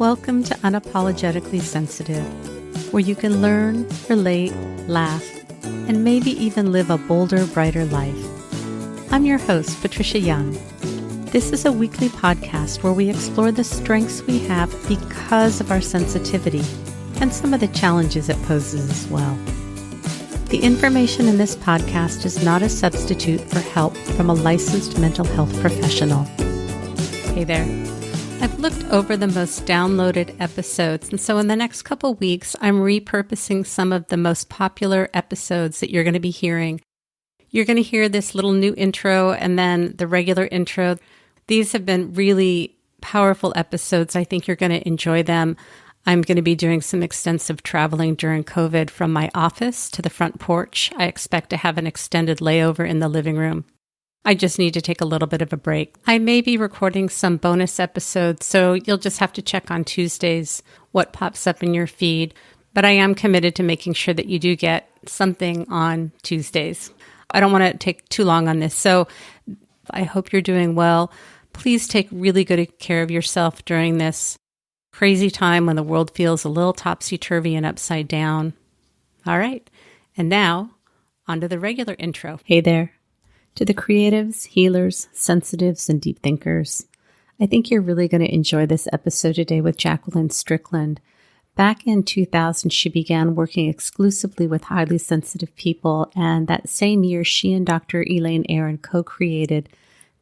Welcome to Unapologetically Sensitive, where you can learn, relate, laugh, and maybe even live a bolder, brighter life. I'm your host, Patricia Young. This is a weekly podcast where we explore the strengths we have because of our sensitivity and some of the challenges it poses as well. The information in this podcast is not a substitute for help from a licensed mental health professional. Hey there. I've looked over the most downloaded episodes, and so in the next couple weeks, I'm repurposing some of the most popular episodes that you're going to be hearing. You're going to hear this little new intro and then the regular intro. These have been really powerful episodes. I think you're going to enjoy them. I'm going to be doing some extensive traveling during COVID from my office to the front porch. I expect to have an extended layover in the living room. I just need to take a little bit of a break. I may be recording some bonus episodes, so you'll just have to check on Tuesdays what pops up in your feed. But I am committed to making sure that you do get something on Tuesdays. I don't want to take too long on this, so I hope you're doing well. Please take really good care of yourself during this crazy time when the world feels a little topsy-turvy and upside down. All right, and now on to the regular intro. Hey there. To the creatives, healers, sensitives, and deep thinkers, I think you're really going to enjoy this episode today with Jacquelyn Strickland. Back in 2000, she began working exclusively with highly sensitive people, and that same year, she and Dr. Elaine Aron co-created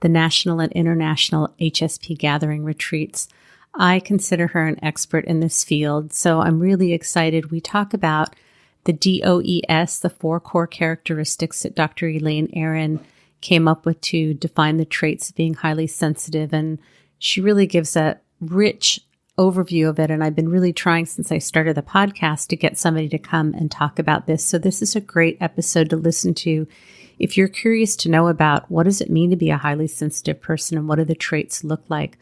the National and International HSP Gathering Retreats. I consider her an expert in this field, so I'm really excited. We talk about the DOES, the 4 core characteristics that Dr. Elaine Aron came up with to define the traits of being highly sensitive. And she really gives a rich overview of it. And I've been really trying since I started the podcast to get somebody to come and talk about this. So this is a great episode to listen to if you're curious to know about what does it mean to be a highly sensitive person and what do the traits look like.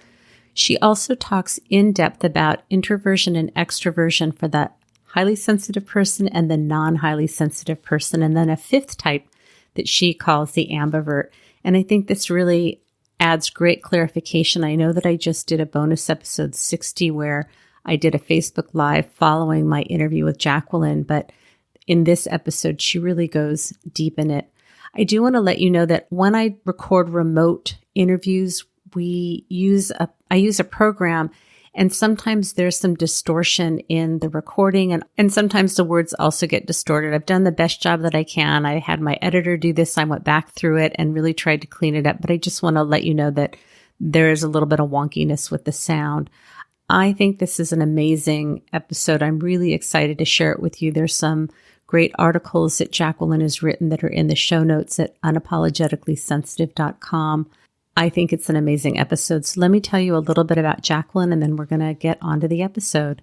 She also talks in depth about introversion and extroversion for the highly sensitive person and the non-highly sensitive person. And then a 5th type that she calls the ambivert. And I think this really adds great clarification. I know that I just did a bonus episode 60 where I did a Facebook Live following my interview with Jaquelyn, but in this episode, she really goes deep in it. I do want to let you know that when I record remote interviews, I use a program, and sometimes there's some distortion in the recording, and sometimes the words also get distorted. I've done the best job that I can. I had my editor do this. I went back through it and really tried to clean it up, but I just want to let you know that there is a little bit of wonkiness with the sound. I think this is an amazing episode. I'm really excited to share it with you. There's some great articles that Jaquelyn has written that are in the show notes at unapologeticallysensitive.com. I think it's an amazing episode. So let me tell you a little bit about Jaquelyn, and then we're going to get on to the episode.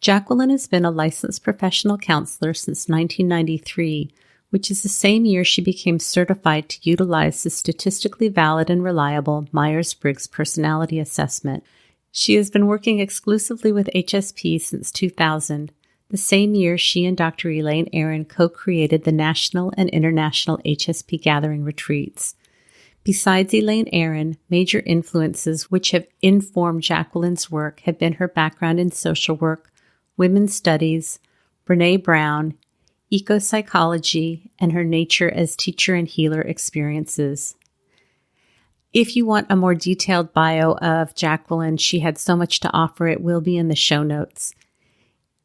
Jaquelyn has been a licensed professional counselor since 1993, which is the same year she became certified to utilize the statistically valid and reliable Myers-Briggs personality assessment. She has been working exclusively with HSPs since 2000. The same year, she and Dr. Elaine Aron co-created the National and International HSP Gathering Retreats. Besides Elaine Aron, major influences which have informed Jaquelyn's work have been her background in social work, women's studies, Brené Brown, eco-psychology, and her nature as teacher and healer experiences. If you want a more detailed bio of Jaquelyn, she had so much to offer, it will be in the show notes.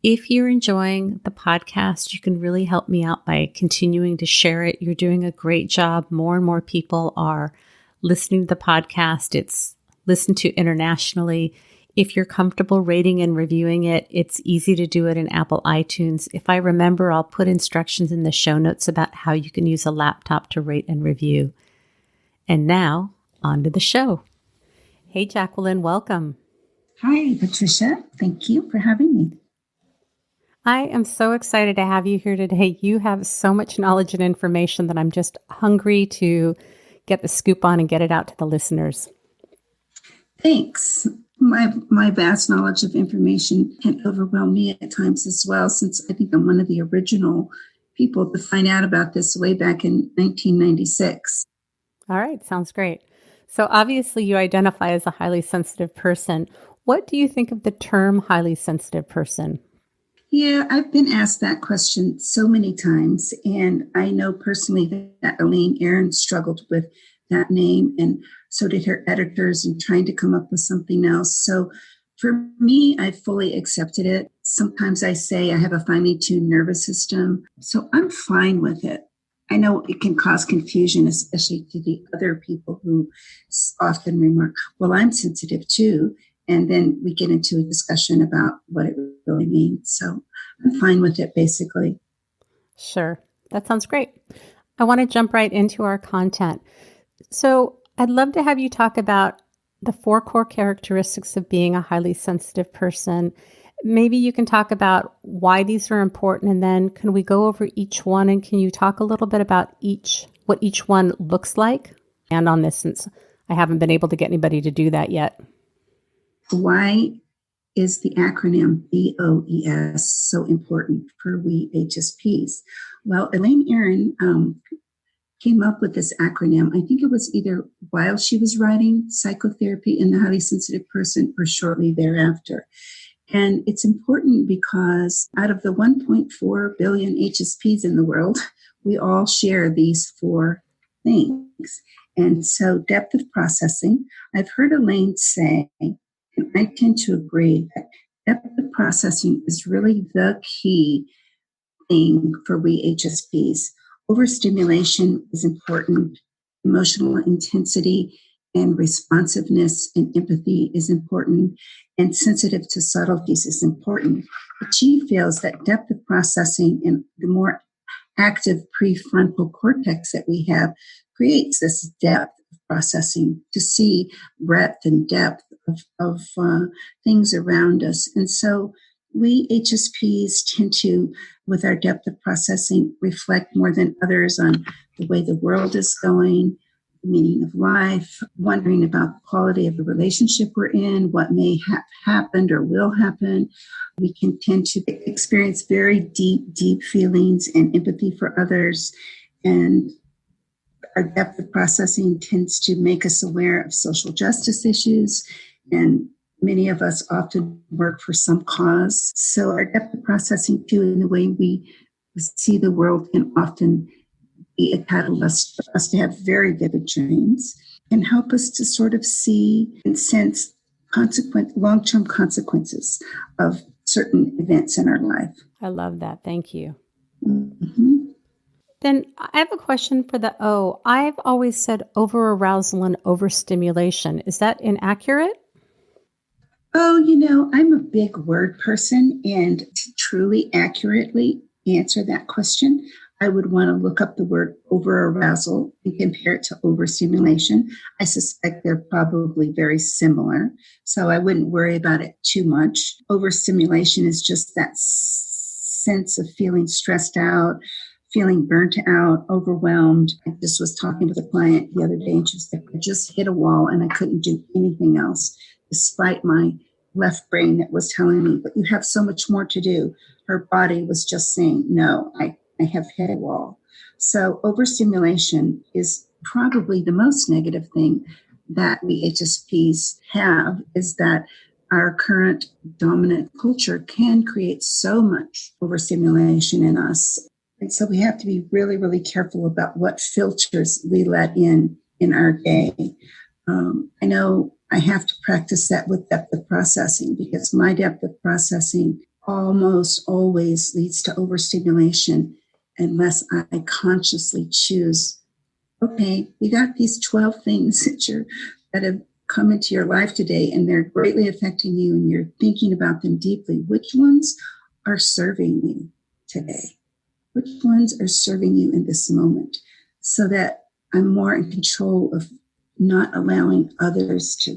If you're enjoying the podcast, you can really help me out by continuing to share it. You're doing a great job. More and more people are listening to the podcast. It's listened to internationally. If you're comfortable rating and reviewing it, it's easy to do it in Apple iTunes. If I remember, I'll put instructions in the show notes about how you can use a laptop to rate and review. And now, on to the show. Hey, Jaquelyn, welcome. Hi, Patricia. Thank you for having me. I am so excited to have you here today. You have so much knowledge and information that I'm just hungry to get the scoop on and get it out to the listeners. Thanks. My vast knowledge of information can overwhelm me at times as well, since I think I'm one of the original people to find out about this way back in 1996. All right. Sounds great. So obviously you identify as a highly sensitive person. What do you think of the term highly sensitive person? Yeah, I've been asked that question so many times. And I know personally that Elaine Aron struggled with that name, and so did her editors in trying to come up with something else. So for me, I fully accepted it. Sometimes I say I have a finely tuned nervous system, so I'm fine with it. I know it can cause confusion, especially to the other people who often remark, well, I'm sensitive too. And then we get into a discussion about what it really means. So I'm fine with it, basically. Sure. That sounds great. I want to jump right into our content. So I'd love to have you talk about the 4 core characteristics of being a highly sensitive person. Maybe you can talk about why these are important, and then can we go over each one, and can you talk a little bit about what each one looks like? And on this, since I haven't been able to get anybody to do that yet. Why is the acronym BOES so important for we HSPs? Well, Elaine Aron came up with this acronym. I think it was either while she was writing Psychotherapy in the Highly Sensitive Person or shortly thereafter. And it's important because out of the 1.4 billion HSPs in the world, we all share these 4 things. And so depth of processing, I've heard Elaine say, and I tend to agree, that depth of processing is really the key thing for we HSPs. Overstimulation is important. Emotional intensity and responsiveness and empathy is important. And sensitive to subtleties is important. But she feels that depth of processing and the more active prefrontal cortex that we have creates this depth of processing to see breadth and depth of things around us. And so we HSPs tend to, with our depth of processing, reflect more than others on the way the world is going, the meaning of life, wondering about the quality of the relationship we're in, what may have happened or will happen. We can tend to experience very deep feelings and empathy for others. And our depth of processing tends to make us aware of social justice issues, and many of us often work for some cause. So our depth of processing, too, in the way we see the world, can often be a catalyst for us to have very vivid dreams and help us to sort of see and sense long-term consequences of certain events in our life. I love that. Thank you. Mm-hmm. Then I have a question for the O. I've always said overarousal and overstimulation. Is that inaccurate? Oh, I'm a big word person, and to truly accurately answer that question, I would want to look up the word overarousal and compare it to overstimulation. I suspect they're probably very similar, so I wouldn't worry about it too much. Overstimulation is just that sense of feeling stressed out, feeling burnt out, overwhelmed. I just was talking with a client the other day, and she was like, I just hit a wall and I couldn't do anything else, despite my left brain that was telling me, but you have so much more to do. Her body was just saying, no, I have hit a wall. So overstimulation is probably the most negative thing that we HSPs have, is that our current dominant culture can create so much overstimulation in us. And so we have to be really, really careful about what filters we let in our day. I know I have to practice that with depth of processing, because my depth of processing almost always leads to overstimulation unless I consciously choose, okay, you got these 12 things that have come into your life today, and they're greatly affecting you, and you're thinking about them deeply. Which ones are serving you today? Which ones are serving you in this moment? So that I'm more in control of not allowing others to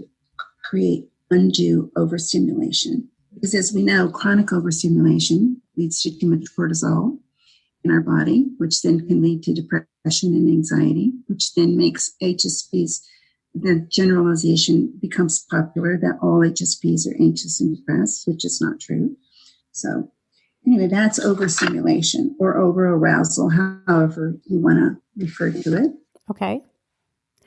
create undue overstimulation. Because as we know, chronic overstimulation leads to too much cortisol in our body, which then can lead to depression and anxiety, which then makes HSPs, the generalization becomes popular that all HSPs are anxious and depressed, which is not true. So anyway, that's overstimulation or overarousal, however you want to refer to it. Okay.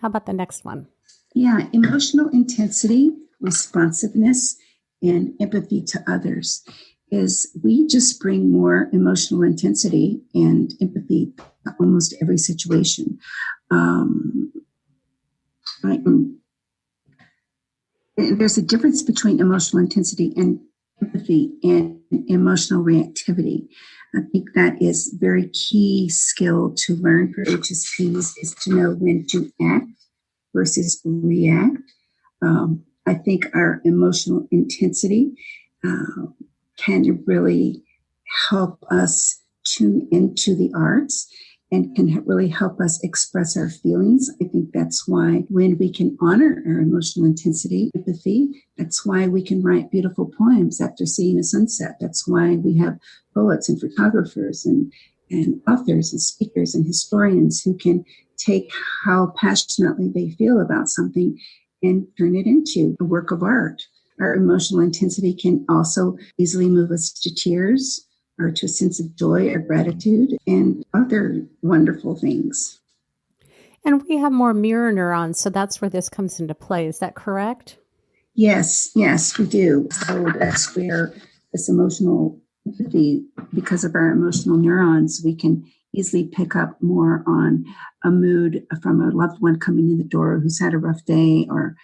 How about the next one? Yeah, emotional intensity, responsiveness, and empathy to others is we just bring more emotional intensity and empathy to almost every situation. There's a difference between emotional intensity and empathy and emotional reactivity. I think that is very key skill to learn for HSPs is to know when to act versus react. I think our emotional intensity can really help us tune into the arts and can really help us express our feelings. I think that's why when we can honor our emotional intensity, empathy, that's why we can write beautiful poems after seeing a sunset. That's why we have poets and photographers and authors and speakers and historians who can take how passionately they feel about something and turn it into a work of art. Our emotional intensity can also easily move us to tears or to a sense of joy or gratitude and other wonderful things. And we have more mirror neurons, so that's where this comes into play. Is that correct? Yes, we do. So that's where this emotional empathy, because of our emotional neurons, we can easily pick up more on a mood from a loved one coming in the door who's had a rough day, or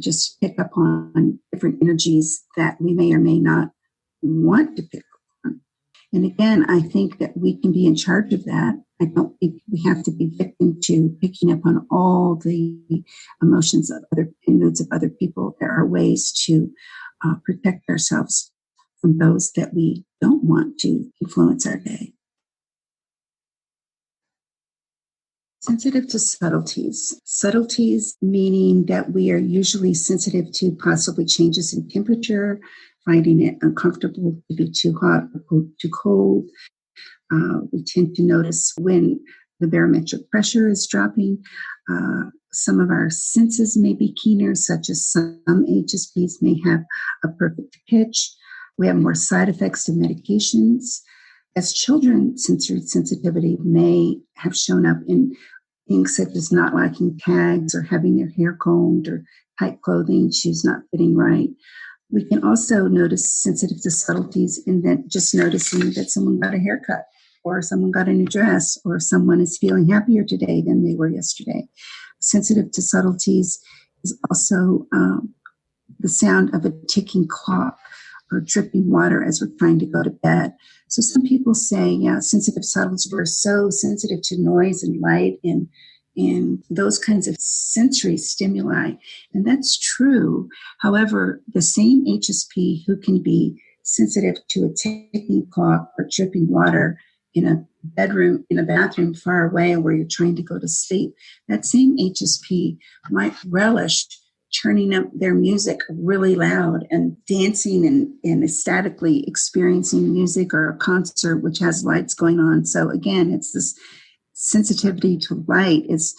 just pick up on different energies that we may or may not want to pick up on. And again, I think that we can be in charge of that. I don't think we have to be victim to picking up on all the emotions of other and moods of other people. There are ways to protect ourselves from those that we don't want to influence our day. Sensitive to subtleties. Subtleties meaning that we are usually sensitive to possibly changes in temperature, finding it uncomfortable to be too hot or too cold. We tend to notice when the barometric pressure is dropping. Some of our senses may be keener, such as some HSPs may have a perfect pitch. We have more side effects to medications. As children, sensory sensitivity may have shown up in things such as not liking tags or having their hair combed or tight clothing, shoes not fitting right. We can also notice sensitive to subtleties in that just noticing that someone got a haircut or someone got a new dress or someone is feeling happier today than they were yesterday. Sensitive to subtleties is also the sound of a ticking clock or dripping water as we're trying to go to bed. So some people say, yeah, sensitive subtleties, we're so sensitive to noise and light and those kinds of sensory stimuli. And that's true. However, the same HSP who can be sensitive to a ticking clock or dripping water in a bathroom far away where you're trying to go to sleep, that same HSP might relish turning up their music really loud and dancing and ecstatically experiencing music or a concert which has lights going on. So again, it's this sensitivity to light is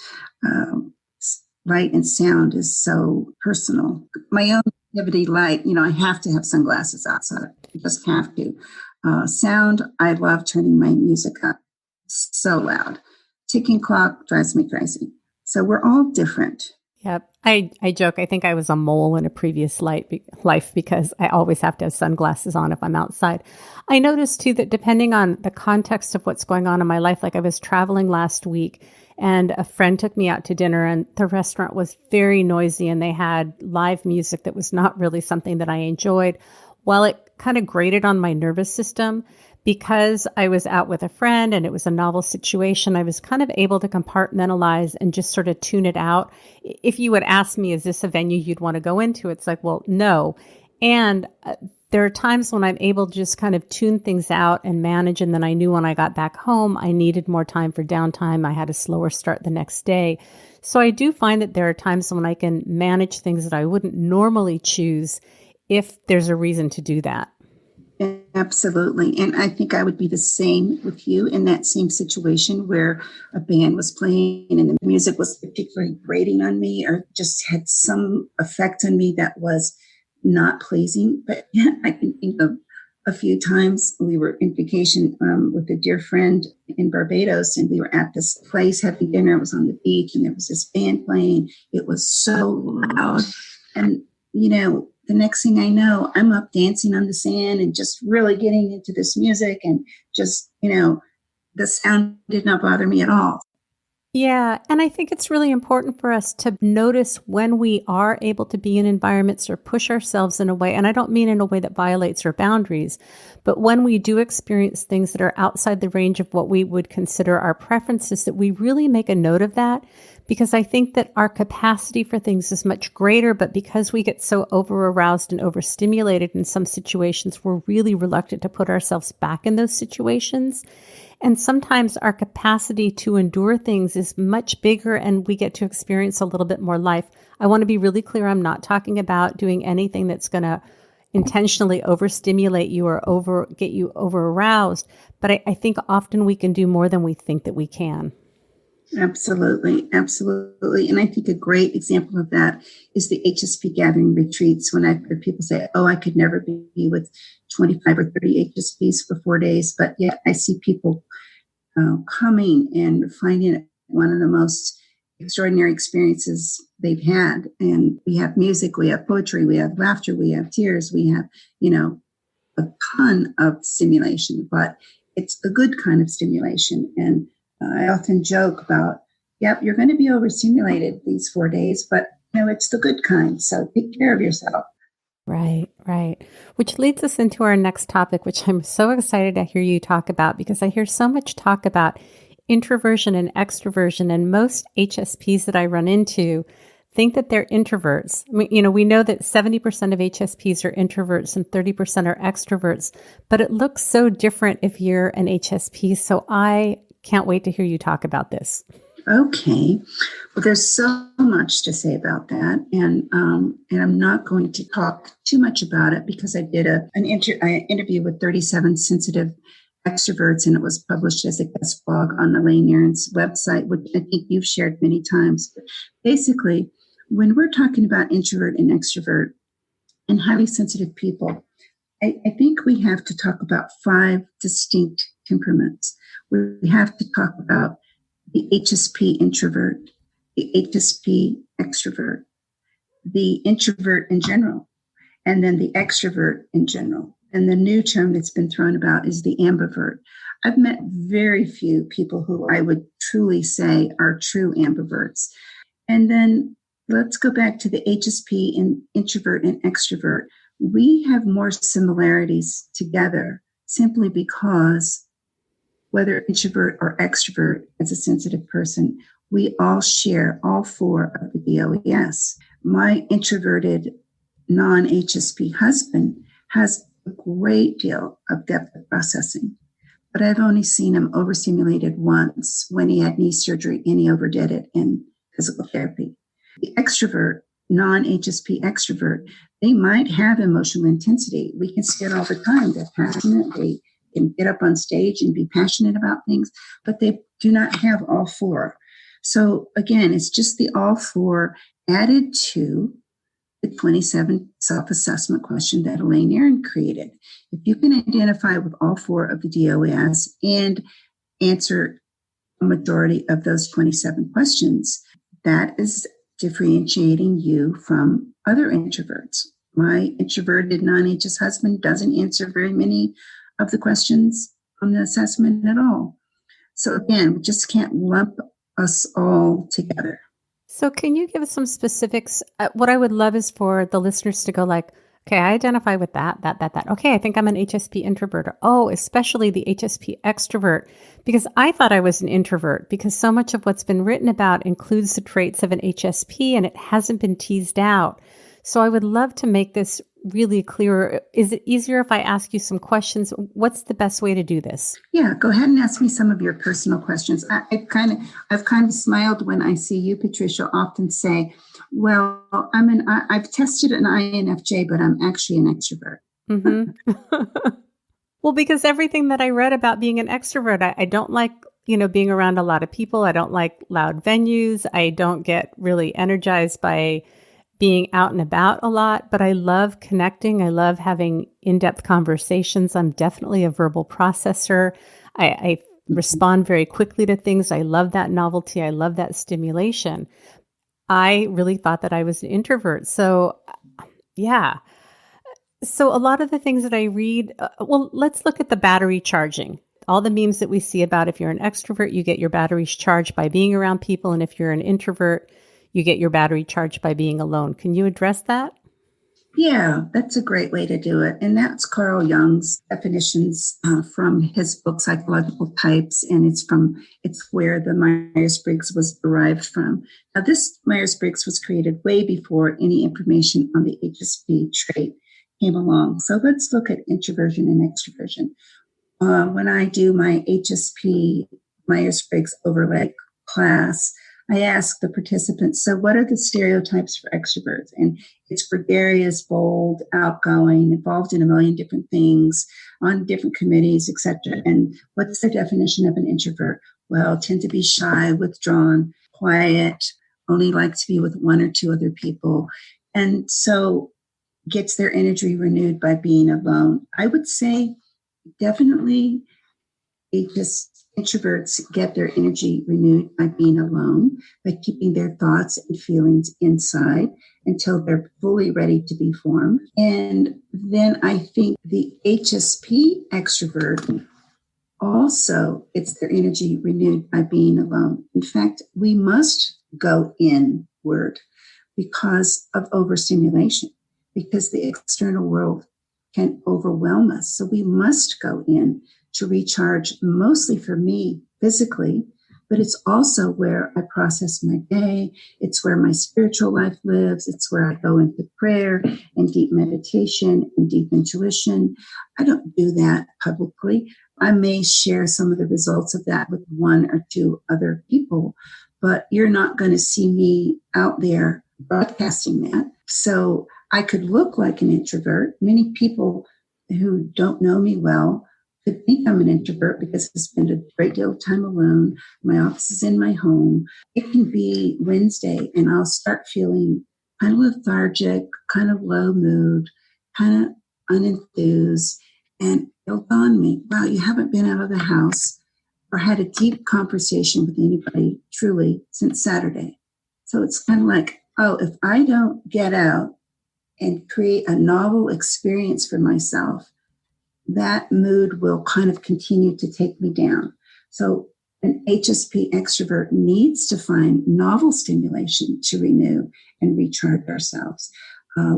light and sound is so personal. My own sensitivity light, I have to have sunglasses outside. I just have to. Sound, I love turning my music up so loud. Ticking clock drives me crazy. So we're all different. Yep. I joke. I think I was a mole in a previous life because I always have to have sunglasses on if I'm outside. I noticed too that depending on the context of what's going on in my life, like I was traveling last week and a friend took me out to dinner and the restaurant was very noisy and they had live music that was not really something that I enjoyed. While it kind of grated on my nervous system, because I was out with a friend and it was a novel situation, I was kind of able to compartmentalize and just sort of tune it out. If you would ask me, is this a venue you'd want to go into? It's like, well, no. And there are times when I'm able to just kind of tune things out and manage. And then I knew when I got back home, I needed more time for downtime. I had a slower start the next day. So I do find that there are times when I can manage things that I wouldn't normally choose if there's a reason to do that. Absolutely. And I think I would be the same with you in that same situation where a band was playing and the music was particularly grating on me or just had some effect on me that was not pleasing. But yeah, I can think of a few times we were in vacation with a dear friend in Barbados and we were at this place having dinner. It was on the beach and there was this band playing. It was so loud. And the next thing I know, I'm up dancing on the sand and just really getting into this music and just, the sound did not bother me at all. Yeah. And I think it's really important for us to notice when we are able to be in environments or push ourselves in a way. And I don't mean in a way that violates our boundaries, but when we do experience things that are outside the range of what we would consider our preferences, that we really make a note of that. Because I think that our capacity for things is much greater, but because we get so over-aroused and overstimulated in some situations, we're really reluctant to put ourselves back in those situations. And sometimes our capacity to endure things is much bigger and we get to experience a little bit more life. I want to be really clear. I'm not talking about doing anything that's going to intentionally overstimulate you or get you over-aroused. But I think often we can do more than we think that we can. Absolutely. Absolutely. And I think a great example of that is the HSP Gathering Retreats. When I've heard people say, oh, I could never be with 25 or 30 HSPs for 4 days. But yet I see people coming and finding it one of the most extraordinary experiences they've had. And we have music, we have poetry, we have laughter, we have tears, we have, a ton of stimulation, but it's a good kind of stimulation. And I often joke about, yep, you're going to be overstimulated these 4 days, but it's the good kind. So take care of yourself. Right, right. Which leads us into our next topic, which I'm so excited to hear you talk about because I hear so much talk about introversion and extroversion, and most HSPs that I run into think that they're introverts. I mean, we know that 70% of HSPs are introverts and 30% are extroverts, but it looks so different if you're an HSP. So I can't wait to hear you talk about this. Okay. Well, there's so much to say about that. And I'm not going to talk too much about it because I did an interview with 37 sensitive extroverts, and it was published as a guest blog on Elaine Aron's website, which I think you've shared many times. But basically, when we're talking about introvert and extrovert and highly sensitive people, I think we have to talk about 5 distinct temperaments. We have to talk about the HSP introvert, the HSP extrovert, the introvert in general, and then the extrovert in general. And the new term that's been thrown about is the ambivert. I've met very few people who I would truly say are true ambiverts. And then let's go back to the HSP and introvert and extrovert. We have more similarities together simply because whether introvert or extrovert as a sensitive person, we all share all 4 of the DOES. My introverted non-HSP husband has a great deal of depth of processing, but I've only seen him overstimulated once when he had knee surgery and he overdid it in physical therapy. The extrovert, non-HSP extrovert, they might have emotional intensity. We can see it all the time. They're passionate. They can get up on stage and be passionate about things, but they do not have all 4. So again, it's just the all 4 added to the 27 self-assessment question that Elaine Aron created. If you can identify with all 4 of the DOES and answer a majority of those 27 questions, that is differentiating you from other introverts. My introverted non-HS husband doesn't answer very many of the questions on the assessment at all. So again, we just can't lump us all together. So can you give us some specifics? What I would love is for the listeners to go like, okay, I identify with that. Okay, I think I'm an HSP introvert. Oh, especially the HSP extrovert, because I thought I was an introvert because so much of what's been written about includes the traits of an HSP and it hasn't been teased out. So I would love to make this really clear. Is it easier if I ask you some questions? What's the best way to do this? Yeah, go ahead and ask me some of your personal questions. I've kind of smiled when I see you, Patricia, often say, well, I've tested an INFJ, but I'm actually an extrovert. Mm-hmm. Well, because everything that I read about being an extrovert, I don't like, being around a lot of people. I don't like loud venues. I don't get really energized by being out and about a lot, but I love connecting. I love having in-depth conversations. I'm definitely a verbal processor. I respond very quickly to things. I love that novelty. I love that stimulation. I really thought that I was an introvert. So yeah, So a lot of the things that I read, well, let's look at the battery charging. All the memes that we see about if you're an extrovert, you get your batteries charged by being around people. And if you're an introvert, you get your battery charged by being alone. Can you address that? Yeah, that's a great way to do it. And that's Carl Jung's definitions from his book, Psychological Types. And it's where the Myers-Briggs was derived from. Now, this Myers-Briggs was created way before any information on the HSP trait came along. So let's look at introversion and extroversion. When I do my HSP Myers-Briggs overlay class, I ask the participants, so what are the stereotypes for extroverts? And it's gregarious, bold, outgoing, involved in a million different things, on different committees, etc. And what's the definition of an introvert? Well, tend to be shy, withdrawn, quiet, only like to be with one or two other people. And so gets their energy renewed by being alone. I would say definitely introverts get their energy renewed by being alone, by keeping their thoughts and feelings inside until they're fully ready to be formed. And then I think the HSP extrovert also gets their energy renewed by being alone. In fact, we must go inward because of overstimulation, because the external world can overwhelm us. So we must go in to recharge, mostly for me physically, but it's also where I process my day. It's where my spiritual life lives. It's where I go into prayer and deep meditation and deep intuition. I don't do that publicly. I may share some of the results of that with one or two other people, but you're not going to see me out there broadcasting that. So I could look like an introvert. Many people who don't know me well could think I'm an introvert because I spend a great deal of time alone. My office is in my home. It can be Wednesday and I'll start feeling kind of lethargic, kind of low mood, kind of unenthused. And it'll dawn on me, wow, you haven't been out of the house or had a deep conversation with anybody truly since Saturday. So it's kind of like, oh, if I don't get out and create a novel experience for myself, that mood will kind of continue to take me down. So an HSP extrovert needs to find novel stimulation to renew and recharge ourselves.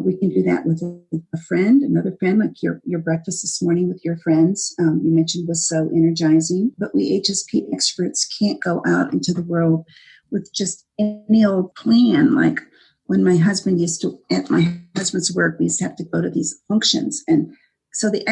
We can do that with a friend, another friend, like your breakfast this morning with your friends, you mentioned was so energizing. But we HSP extroverts can't go out into the world with just any old plan. Like when my husband at my husband's work, we used to have to go to these functions. And so the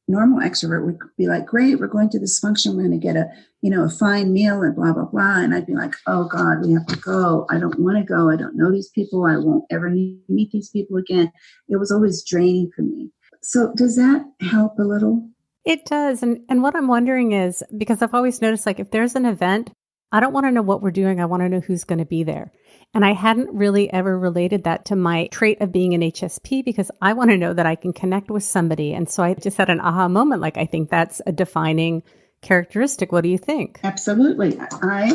normal extrovert would be like, great, we're going to this function. We're going to get a fine meal and blah, blah, blah. And I'd be like, oh God, we have to go. I don't want to go. I don't know these people. I won't ever meet these people again. It was always draining for me. So does that help a little? It does. And what I'm wondering is, because I've always noticed, like, if there's an event, I don't want to know what we're doing. I want to know who's going to be there. And I hadn't really ever related that to my trait of being an HSP because I want to know that I can connect with somebody. And so I just had an aha moment. Like, I think that's a defining characteristic. What do you think? Absolutely. I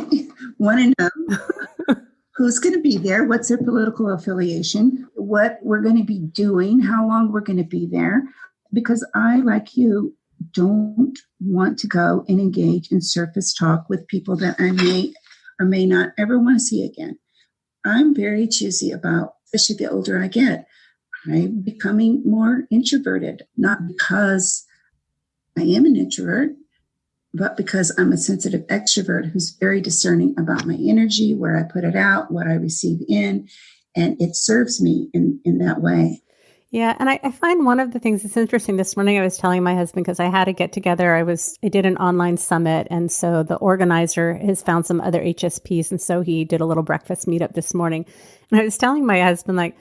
want to know who's going to be there, what's their political affiliation, what we're going to be doing, how long we're going to be there. Because I, like you, don't want to go and engage in surface talk with people that I may or may not ever want to see again. I'm very choosy about, especially the older I get, I'm becoming more introverted, not because I am an introvert, but because I'm a sensitive extrovert who's very discerning about my energy, where I put it out, what I receive in, and it serves me in that way. Yeah. And I find one of the things that's interesting this morning, I was telling my husband, because I had to get together. I did an online summit. And so the organizer has found some other HSPs. And so he did a little breakfast meetup this morning. And I was telling my husband, like,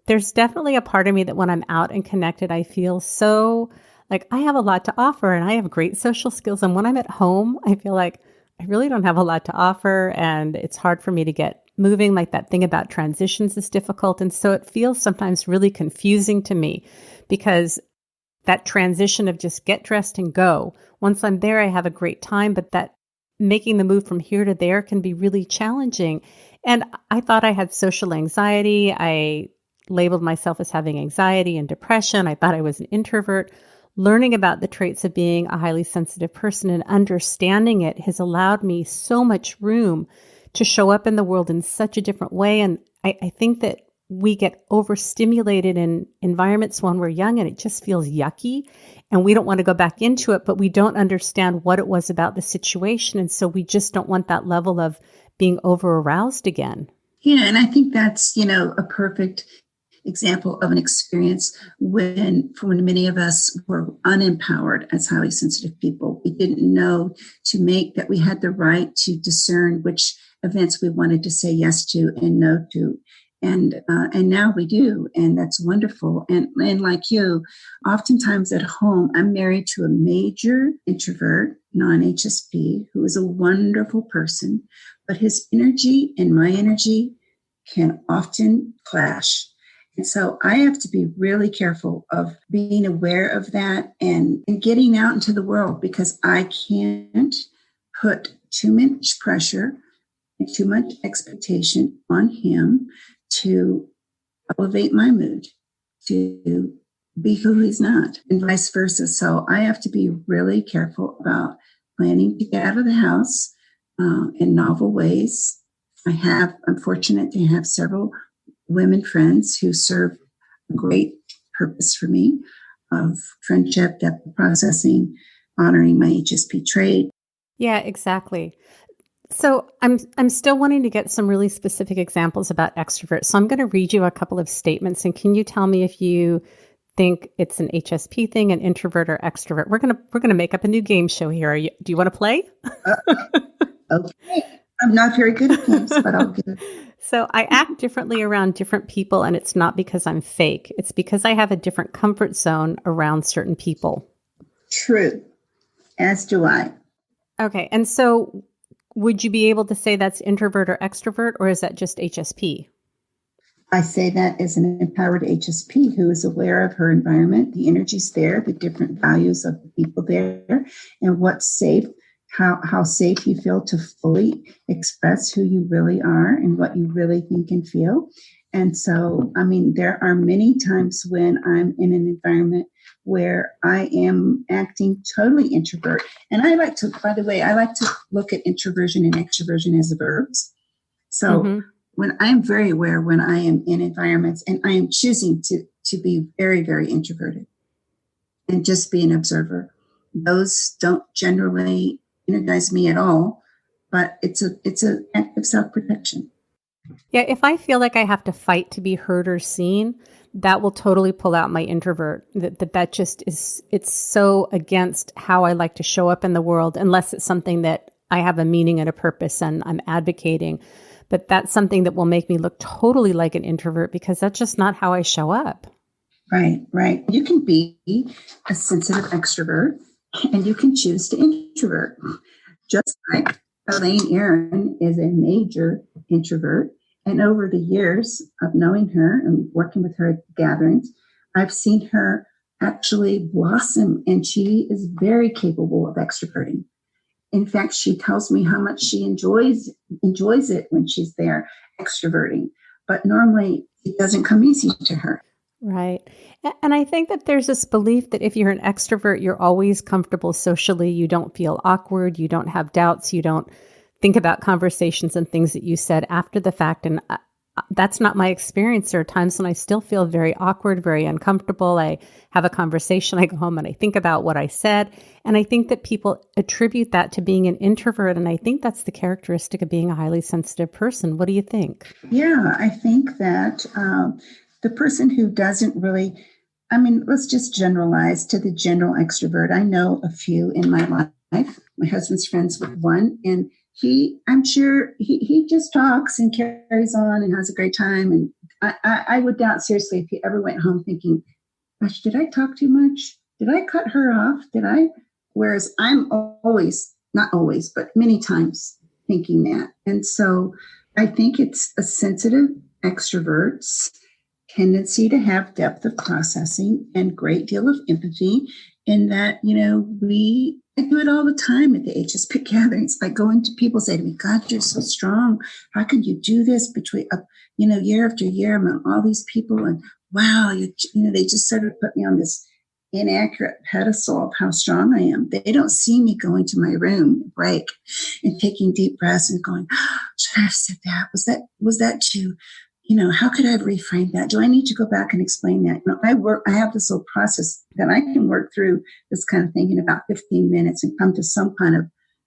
there's definitely a part of me that when I'm out and connected, I feel so like I have a lot to offer and I have great social skills. And when I'm at home, I feel like I really don't have a lot to offer. And it's hard for me to get moving. Like that thing about transitions is difficult. And so it feels sometimes really confusing to me because that transition of just get dressed and go. Once I'm there, I have a great time, but that making the move from here to there can be really challenging. And I thought I had social anxiety. I labeled myself as having anxiety and depression. I thought I was an introvert. Learning about the traits of being a highly sensitive person and understanding it has allowed me so much room to show up in the world in such a different way. And I think that we get overstimulated in environments when we're young and it just feels yucky and we don't want to go back into it, but we don't understand what it was about the situation. And so we just don't want that level of being over aroused again. Yeah. And I think that's, a perfect example of an experience when many of us were unempowered as highly sensitive people. We didn't know that we had the right to discern which events we wanted to say yes to and no to. And now we do, and that's wonderful. And like you, oftentimes at home, I'm married to a major introvert, non-HSP, who is a wonderful person, but his energy and my energy can often clash. And so I have to be really careful of being aware of that and getting out into the world, because I can't put too much pressure and too much expectation on him to elevate my mood, to be who he's not, and vice versa. So I have to be really careful about planning to get out of the house in novel ways. I'm fortunate to have several women friends who serve a great purpose for me of friendship, depth, processing, honoring my HSP trait. Yeah, exactly. So I'm still wanting to get some really specific examples about extroverts. So I'm going to read you a couple of statements, and can you tell me if you think it's an HSP thing, an introvert or extrovert? We're gonna make up a new game show here. Do you want to play? Okay. I'm not very good at games, but I'll give it. So I act differently around different people, and it's not because I'm fake. It's because I have a different comfort zone around certain people. True. As do I. Okay. And so would you be able to say that's introvert or extrovert, or is that just HSP? I say that as an empowered HSP who is aware of her environment, the energy's there, the different values of the people there, and what's safe, how safe you feel to fully express who you really are and what you really think and feel. And so, there are many times when I'm in an environment where I am acting totally introvert. And I like to look at introversion and extroversion as verbs. So when I'm very aware when I am in environments and I am choosing to be very, very introverted and just be an observer, those don't generally energize me at all, but it's an act of self-protection. Yeah, if I feel like I have to fight to be heard or seen, that will totally pull out my introvert. That just is, it's so against how I like to show up in the world, unless it's something that I have a meaning and a purpose and I'm advocating. But that's something that will make me look totally like an introvert because that's just not how I show up. Right. You can be a sensitive extrovert and you can choose to introvert. Just like Elaine Aron is a major introvert. And over the years of knowing her and working with her at gatherings, I've seen her actually blossom, and she is very capable of extroverting. In fact, she tells me how much she enjoys it when she's there extroverting. But normally it doesn't come easy to her. Right. And I think that there's this belief that if you're an extrovert, you're always comfortable socially. You don't feel awkward. You don't have doubts. You don't think about conversations and things that you said after the fact. And that's not my experience. There are times when I still feel very awkward, very uncomfortable. I have a conversation, I go home and I think about what I said. And I think that people attribute that to being an introvert. And I think that's the characteristic of being a highly sensitive person. What do you think? Yeah, I think that the person who doesn't really, let's just generalize to the general extrovert. I know a few in my life. My husband's friends with one, and I'm sure he just talks and carries on and has a great time. And I would doubt seriously if he ever went home thinking, gosh, did I talk too much? Did I cut her off? Whereas I'm always, not always, but many times thinking that. And so I think it's a sensitive extroverts tendency to have depth of processing and great deal of empathy in that, I do it all the time at the HSP gatherings. I go into people say to me, God, you're so strong. How can you do this between, year after year among all these people? And wow, they just sort of put me on this inaccurate pedestal of how strong I am. They don't see me going to my room, break, and taking deep breaths and going, should I have said that? Was that too? How could I have reframed that? Do I need to go back and explain that? I have this little process that I can work through this kind of thing in about 15 minutes and come to some kind of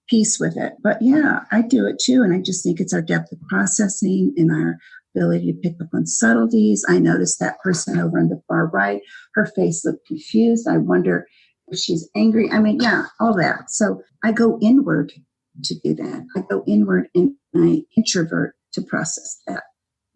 peace with it. But yeah, I do it too. And I just think it's our depth of processing and our ability to pick up on subtleties. I noticed that person over on the far right, her face looked confused. I wonder if she's angry. All that. So I go inward to do that. I go inward and I introvert to process that.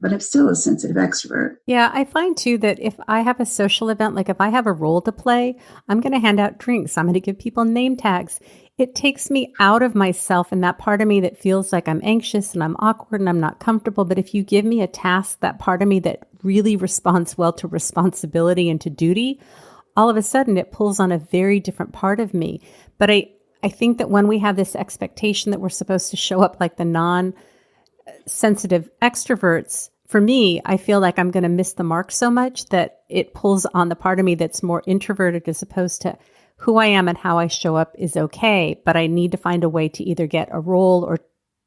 But I'm still a sensitive extrovert. Yeah, I find too that if I have a social event, like if I have a role to play, I'm going to hand out drinks. I'm going to give people name tags. It takes me out of myself and that part of me that feels like I'm anxious and I'm awkward and I'm not comfortable. But if you give me a task, that part of me that really responds well to responsibility and to duty, all of a sudden it pulls on a very different part of me. But I think that when we have this expectation that we're supposed to show up like the non-sensitive extroverts, for me, I feel like I'm going to miss the mark so much that it pulls on the part of me that's more introverted as opposed to who I am and how I show up is okay, but I need to find a way to either get a role or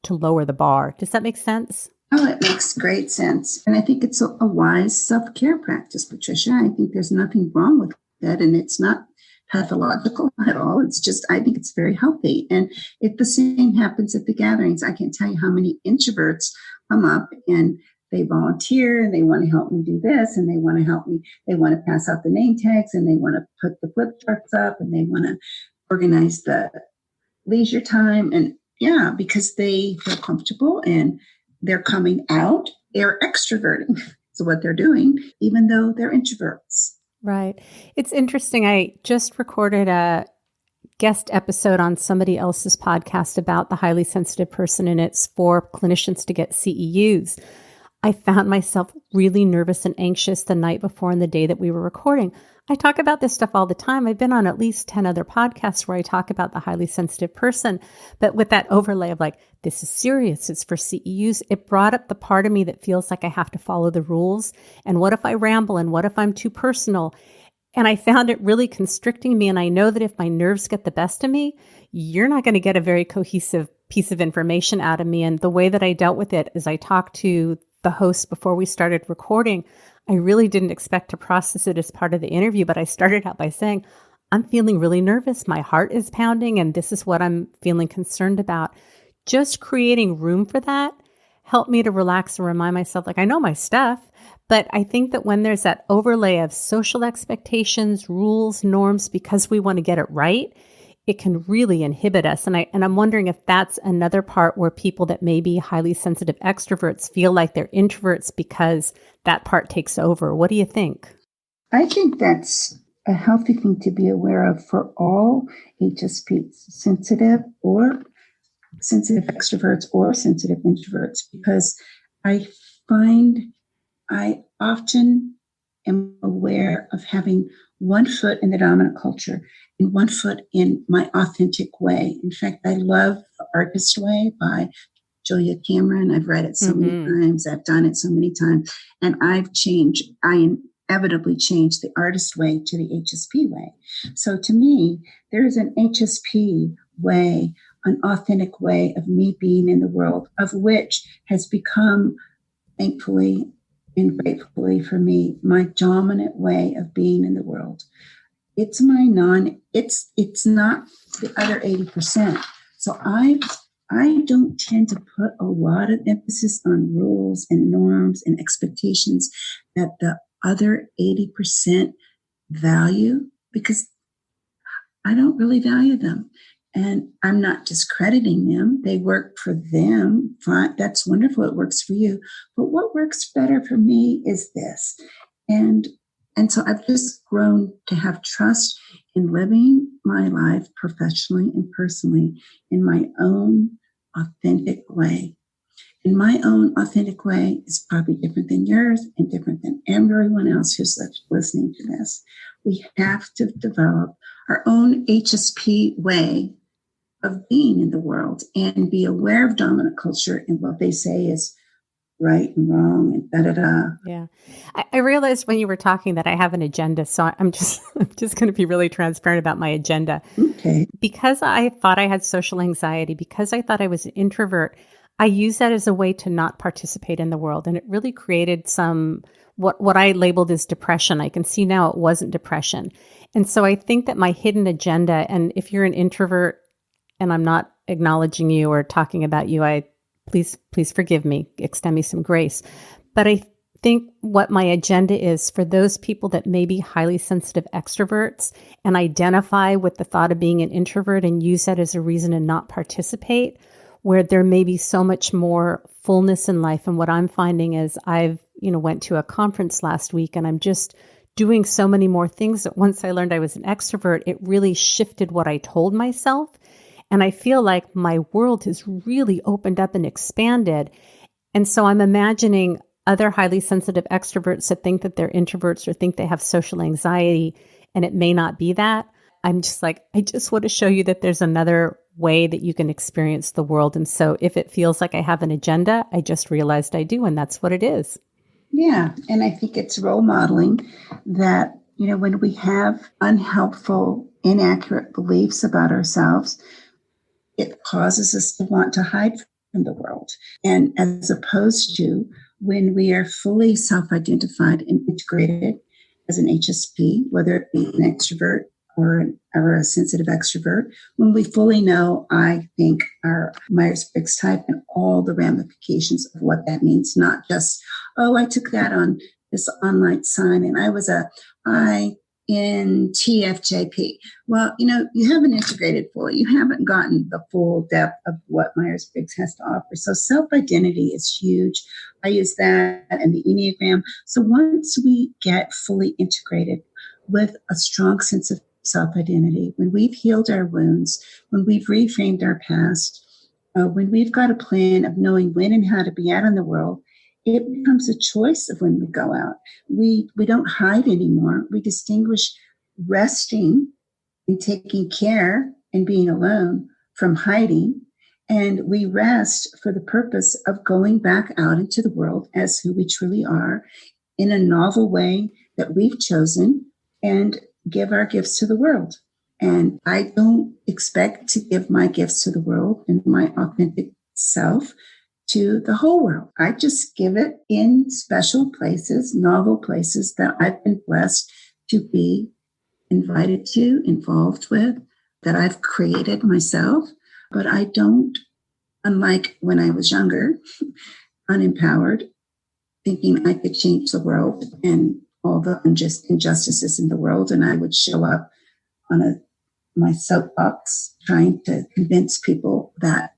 to lower the bar. Does that make sense? Oh, it makes great sense. And I think it's a wise self-care practice, Patricia. I think there's nothing wrong with that. And it's not pathological at all. It's just, I think it's very healthy. And if the same happens at the gatherings, I can't tell you how many introverts come up and they volunteer and they want to help me do this and they want to help me. They want to pass out the name tags and they want to put the flip charts up and they want to organize the leisure time. And yeah, because they feel comfortable and they're coming out, they're extroverting. So what they're doing, even though they're introverts. Right. It's interesting. I just recorded a guest episode on somebody else's podcast about the highly sensitive person, and it's for clinicians to get CEUs. I found myself really nervous and anxious the night before and the day that we were recording. I talk about this stuff all the time. I've been on at least 10 other podcasts where I talk about the highly sensitive person, but with that overlay of like, this is serious, it's for CEUs, it brought up the part of me that feels like I have to follow the rules. And what if I ramble? And what if I'm too personal? And I found it really constricting me. And I know that if my nerves get the best of me, you're not going to get a very cohesive piece of information out of me. And the way that I dealt with it is I talked to the host before we started recording. I really didn't expect to process it as part of the interview, but I started out by saying, I'm feeling really nervous. My heart is pounding, and this is what I'm feeling concerned about. Just creating room for that helped me to relax and remind myself, like, I know my stuff, but I think that when there's that overlay of social expectations, rules, norms, because we want to get it right, it can really inhibit us. And I'm wondering if that's another part where people that may be highly sensitive extroverts feel like they're introverts because that part takes over. What do you think? I think that's a healthy thing to be aware of for all HSPs, sensitive extroverts or sensitive introverts, because I find I often am aware of having one foot in the dominant culture and one foot in my authentic way. In fact, I love The Artist Way by Julia Cameron. I've read it so many times. I've done it so many times. And I've changed. I inevitably changed the artist way to the HSP way. So to me, there is an HSP way, an authentic way of me being in the world, of which has become, thankfully and gratefully for me, my dominant way of being in the world. It's it's not the other 80%. So I don't tend to put a lot of emphasis on rules and norms and expectations that the other 80% value, because I don't really value them. And I'm not discrediting them. They work for them. Fine. That's wonderful. It works for you. But what works better for me is this. And so I've just grown to have trust in living my life professionally and personally in my own authentic way. And my own authentic way is probably different than yours and different than everyone else who's listening to this. We have to develop our own HSP way of being in the world and be aware of dominant culture and what they say is right and wrong and da-da-da. Yeah. I realized when you were talking that I have an agenda. So I'm just going to be really transparent about my agenda. Okay. Because I thought I had social anxiety, because I thought I was an introvert, I used that as a way to not participate in the world. And it really created some, what I labeled as depression. I can see now it wasn't depression. And so I think that my hidden agenda, and if you're an introvert and I'm not acknowledging you or talking about you, please forgive me, extend me some grace. But I think what my agenda is for those people that may be highly sensitive extroverts and identify with the thought of being an introvert and use that as a reason to not participate, where there may be so much more fullness in life. And what I'm finding is I've, went to a conference last week and I'm just doing so many more things that once I learned I was an extrovert, it really shifted what I told myself. And I feel like my world has really opened up and expanded. And so I'm imagining other highly sensitive extroverts that think that they're introverts or think they have social anxiety, and it may not be that. I'm just like, I just want to show you that there's another way that you can experience the world. And so if it feels like I have an agenda, I just realized I do, and that's what it is. Yeah. And I think it's role modeling that, when we have unhelpful, inaccurate beliefs about ourselves, it causes us to want to hide from the world. And as opposed to when we are fully self-identified and integrated as an HSP, whether it be an extrovert or a sensitive extrovert, when we fully know, I think, our Myers-Briggs type and all the ramifications of what that means, not just, oh, I took that on this online sign and I was a INTFJP. Well, you haven't integrated fully. You haven't gotten the full depth of what Myers-Briggs has to offer. So self-identity is huge. I use that in the Enneagram. So once we get fully integrated with a strong sense of self-identity, when we've healed our wounds, when we've reframed our past, when we've got a plan of knowing when and how to be out in the world, it becomes a choice of when we go out. We don't hide anymore. We distinguish resting and taking care and being alone from hiding. And we rest for the purpose of going back out into the world as who we truly are in a novel way that we've chosen and give our gifts to the world. And I don't expect to give my gifts to the world and my authentic self to the whole world. I just give it in special places, novel places that I've been blessed to be invited to, involved with, that I've created myself. But I don't, unlike when I was younger, unempowered, thinking I could change the world and all the injustices in the world, and I would show up on my soapbox trying to convince people that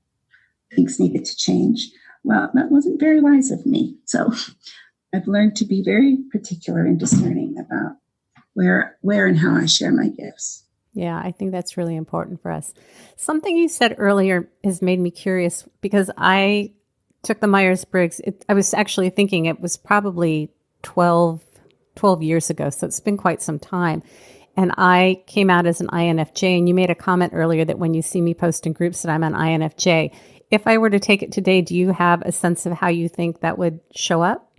things needed to change. Well, that wasn't very wise of me. So I've learned to be very particular and discerning about where and how I share my gifts. Yeah, I think that's really important for us. Something you said earlier has made me curious because I took the Myers-Briggs. I was actually thinking it was probably 12 years ago. So it's been quite some time. And I came out as an INFJ. And you made a comment earlier that when you see me post in groups that I'm an INFJ. If I were to take it today, do you have a sense of how you think that would show up?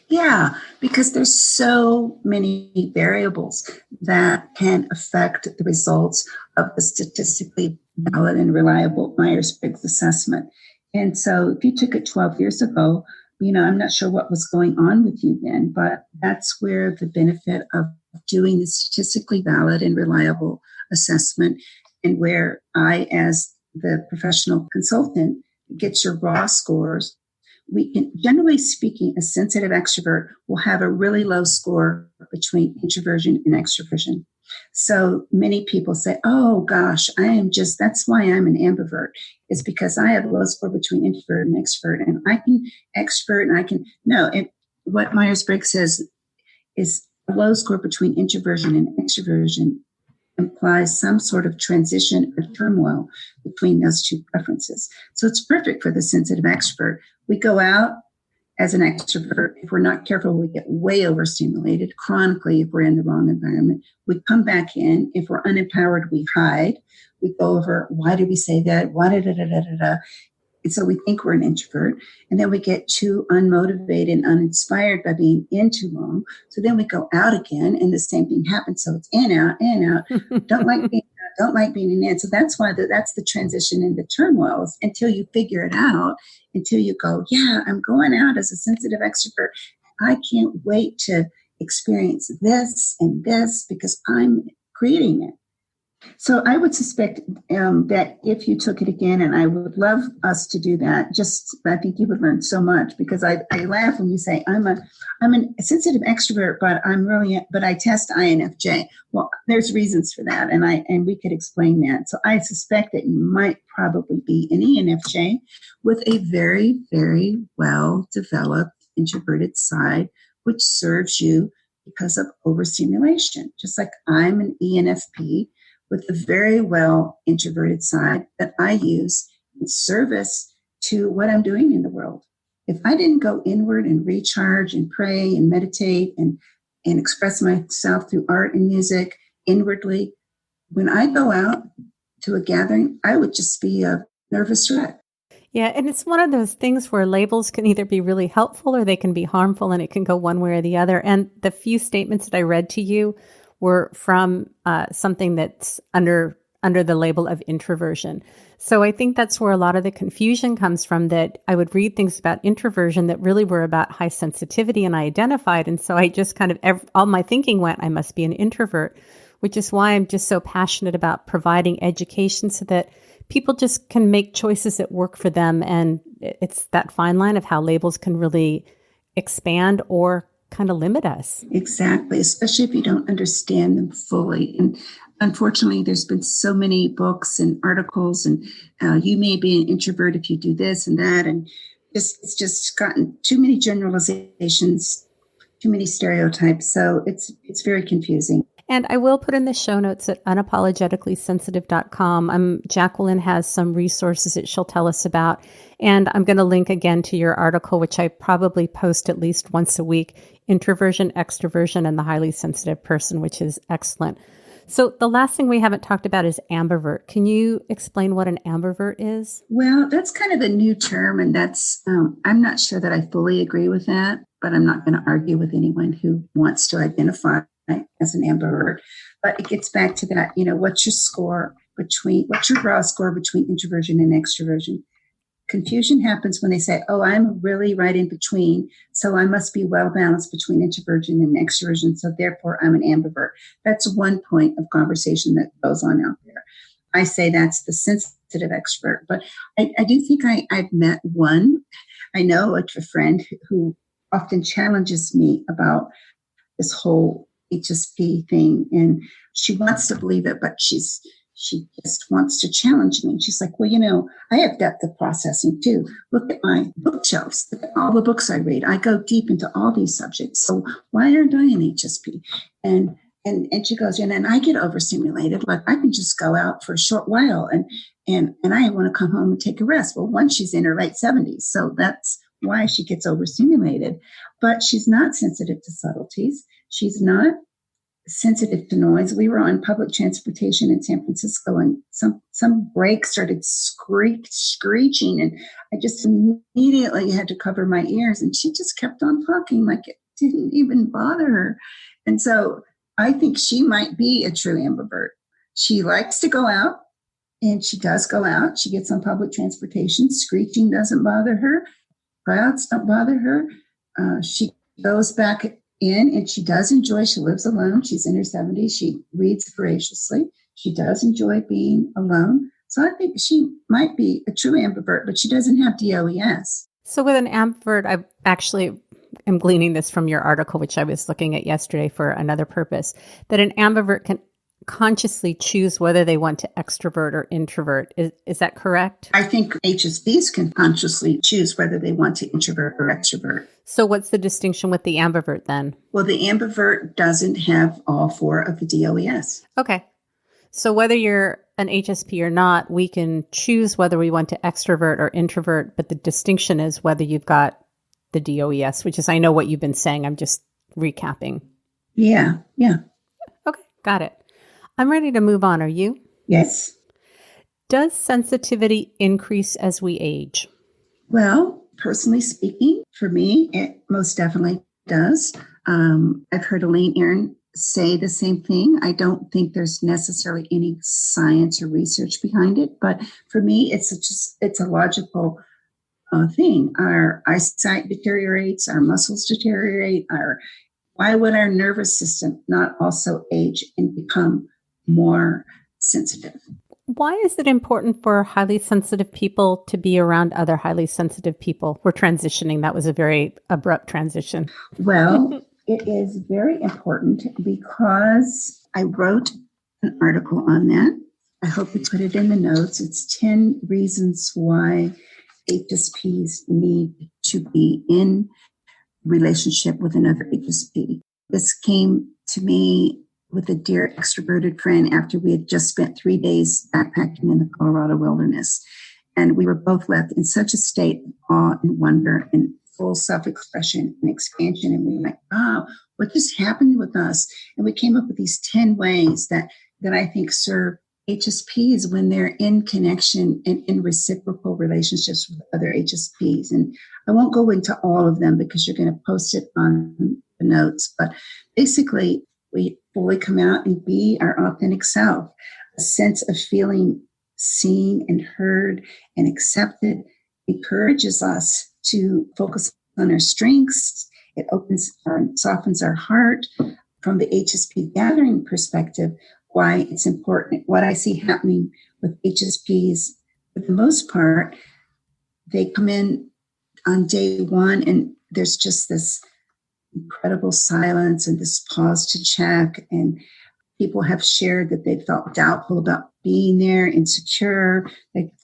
Yeah, because there's so many variables that can affect the results of the statistically valid and reliable Myers-Briggs assessment. And so if you took it 12 years ago, I'm not sure what was going on with you then, but that's where the benefit of doing the statistically valid and reliable assessment, and where I, as the professional consultant, gets your raw scores. We can, generally speaking, a sensitive extrovert will have a really low score between introversion and extroversion. So many people say, oh gosh, that's why I'm an ambivert. It's because I have a low score between introvert and extrovert, and I can extrovert and I can, no, what Myers-Briggs says is a low score between introversion and extroversion implies some sort of transition or turmoil between those two preferences. So it's perfect for the sensitive extrovert, We go out as an extrovert. If we're not careful, we get way overstimulated chronically if we're in the wrong environment. We come back in. If we're unempowered, we hide. We go over, why did we say that? Why did da. And so we think we're an introvert. And then we get too unmotivated and uninspired by being in too long. So then we go out again and the same thing happens. So it's in, out, in, out. Don't like being out, don't like being in. So that's why that's the transition in the turmoils until you figure it out, until you go, yeah, I'm going out as a sensitive extrovert. I can't wait to experience this and this because I'm creating it. So I would suspect that if you took it again, and I would love us to do that, I think you would learn so much because I laugh when you say I'm a sensitive extrovert, but I test INFJ. Well, there's reasons for that, and we could explain that. So I suspect that you might probably be an ENFJ with a very, very well developed introverted side, which serves you because of overstimulation. Just like I'm an ENFP with a very well introverted side that I use in service to what I'm doing in the world. If I didn't go inward and recharge and pray and meditate and express myself through art and music inwardly, when I go out to a gathering, I would just be a nervous wreck. Yeah, and it's one of those things where labels can either be really helpful or they can be harmful, and it can go one way or the other. And the few statements that I read to you were from something that's under the label of introversion. So I think that's where a lot of the confusion comes from, that I would read things about introversion that really were about high sensitivity, and I identified. And so I just kind of, all my thinking went, I must be an introvert, which is why I'm just so passionate about providing education so that people just can make choices that work for them. And it's that fine line of how labels can really expand or kind of limit us. Exactly, especially if you don't understand them fully. And unfortunately, there's been so many books and articles, and you may be an introvert if you do this and that. And it's just gotten too many generalizations, too many stereotypes. So it's very confusing. And I will put in the show notes at unapologeticallysensitive.com. Jaquelyn has some resources that she'll tell us about. And I'm going to link again to your article, which I probably post at least once a week, Introversion, Extroversion, and the Highly Sensitive Person, which is excellent. So the last thing we haven't talked about is ambivert. Can you explain what an ambivert is? Well, that's kind of a new term, and that's I'm not sure that I fully agree with that, but I'm not going to argue with anyone who wants to identify as an ambivert. But it gets back to that, what's your raw score between introversion and extroversion? Confusion happens when they say, oh, I'm really right in between, so I must be well balanced between introversion and extroversion, so therefore I'm an ambivert. That's one point of conversation that goes on out there. I say that's the sensitive extrovert, but I do think I've met one. I know a friend who often challenges me about this whole HSP thing, and she wants to believe it, but she just wants to challenge me. She's like, well, I have depth of processing too. Look at my bookshelves, look at all the books I read. I go deep into all these subjects. So why aren't I an HSP? And she goes, and then I get overstimulated. Like I can just go out for a short while and I want to come home and take a rest. Well, one, she's in her late 70s. So that's why she gets overstimulated. But she's not sensitive to subtleties. She's not sensitive to noise. We were on public transportation in San Francisco, and some brake started screeching, and I just immediately had to cover my ears, and she just kept on talking like it didn't even bother her. And so I think she might be a true ambivert. She likes to go out, and she does go out. She gets on public transportation. Screeching doesn't bother her. Crowds don't bother her. She goes back in, and she does enjoy, she lives alone. She's in her 70s. She reads voraciously. She does enjoy being alone. So I think she might be a true ambivert, but she doesn't have DOES. So with an ambivert, I actually am gleaning this from your article, which I was looking at yesterday for another purpose, that an ambivert can consciously choose whether they want to extrovert or introvert. Is that correct? I think HSPs can consciously choose whether they want to introvert or extrovert. So what's the distinction with the ambivert then? Well, the ambivert doesn't have all four of the DOES. Okay. So whether you're an HSP or not, we can choose whether we want to extrovert or introvert, but the distinction is whether you've got the DOES, which is, I know what you've been saying. I'm just recapping. Yeah. Okay, got it. I'm ready to move on. Are you? Yes. Does sensitivity increase as we age? Well, personally speaking, for me, it most definitely does. I've heard Elaine Aron say the same thing. I don't think there's necessarily any science or research behind it, but for me, it's a logical thing. Our eyesight deteriorates, our muscles deteriorate. Why would our nervous system not also age and become more sensitive? Why is it important for highly sensitive people to be around other highly sensitive people? We're transitioning. That was a very abrupt transition. Well, it is very important because I wrote an article on that. I hope we put it in the notes. It's 10 reasons why HSPs need to be in relationship with another HSP. This came to me with a dear extroverted friend after we had just spent 3 days backpacking in the Colorado wilderness. And we were both left in such a state of awe and wonder and full self-expression and expansion. And we were like, wow, what just happened with us? And we came up with these 10 ways that I think serve HSPs when they're in connection and in reciprocal relationships with other HSPs. And I won't go into all of them because you're going to post it on the notes. But basically, we fully come out and be our authentic self. A sense of feeling seen and heard and accepted encourages us to focus on our strengths. It softens our heart. From the HSP gathering perspective, why it's important, what I see happening with HSPs, for the most part, they come in on day one and there's just this incredible silence and this pause to check. And people have shared that they felt doubtful about being there, insecure.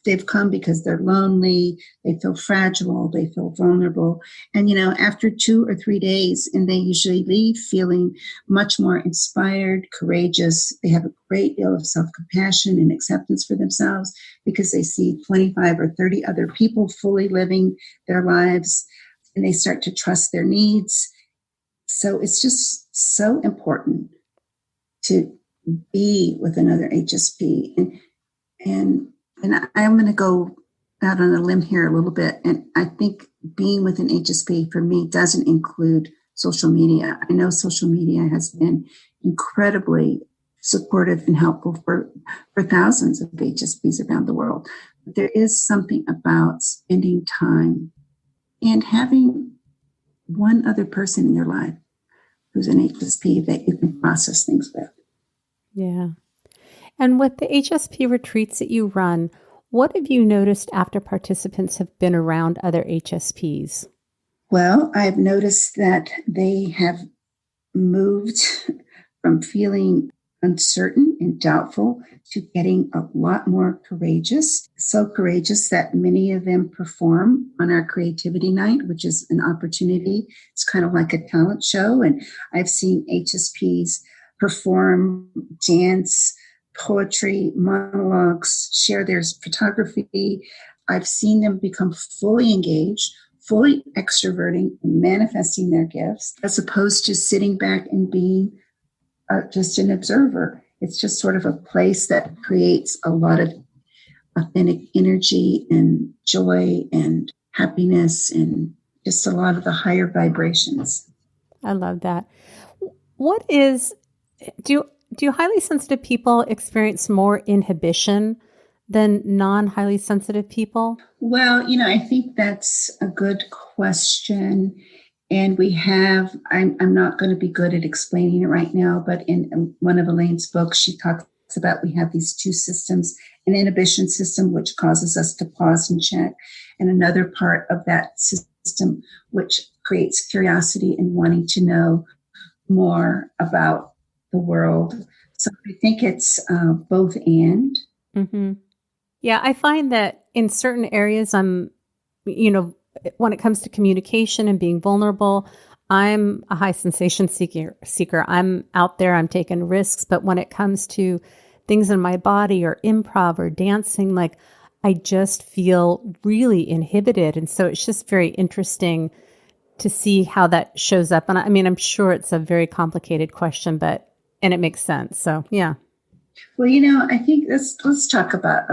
They've come because they're lonely. They feel fragile. They feel vulnerable. And, after 2 or 3 days, and they usually leave feeling much more inspired, courageous. They have a great deal of self-compassion and acceptance for themselves because they see 25 or 30 other people fully living their lives, and they start to trust their needs. So it's just so important to be with another HSP. And I'm going to go out on a limb here a little bit. And I think being with an HSP for me doesn't include social media. I know social media has been incredibly supportive and helpful for thousands of HSPs around the world. But there is something about spending time and having one other person in your life who's an HSP that you can process things with. Yeah. And with the HSP retreats that you run, what have you noticed after participants have been around other HSPs? Well, I've noticed that they have moved from feeling uncertain and doubtful to getting a lot more courageous. So courageous that many of them perform on our creativity night, which is an opportunity. It's kind of like a talent show. And I've seen HSPs perform, dance, poetry, monologues, share their photography. I've seen them become fully engaged, fully extroverting and manifesting their gifts, as opposed to sitting back and being just an observer. It's just sort of a place that creates a lot of authentic energy and joy and happiness and just a lot of the higher vibrations. I love that. Do highly sensitive people experience more inhibition than non-highly sensitive people? Well, I think that's a good question. And I'm not going to be good at explaining it right now, but in one of Elaine's books, she talks about we have these two systems, an inhibition system, which causes us to pause and check, and another part of that system, which creates curiosity and wanting to know more about the world. So I think it's both and. Mm-hmm. Yeah, I find that in certain areas, when it comes to communication and being vulnerable, I'm a high sensation seeker. I'm out there, I'm taking risks. But when it comes to things in my body or improv or dancing, like I just feel really inhibited. And so it's just very interesting to see how that shows up. And I mean, I'm sure it's a very complicated question, and it makes sense. So, yeah. Well, I think let's talk about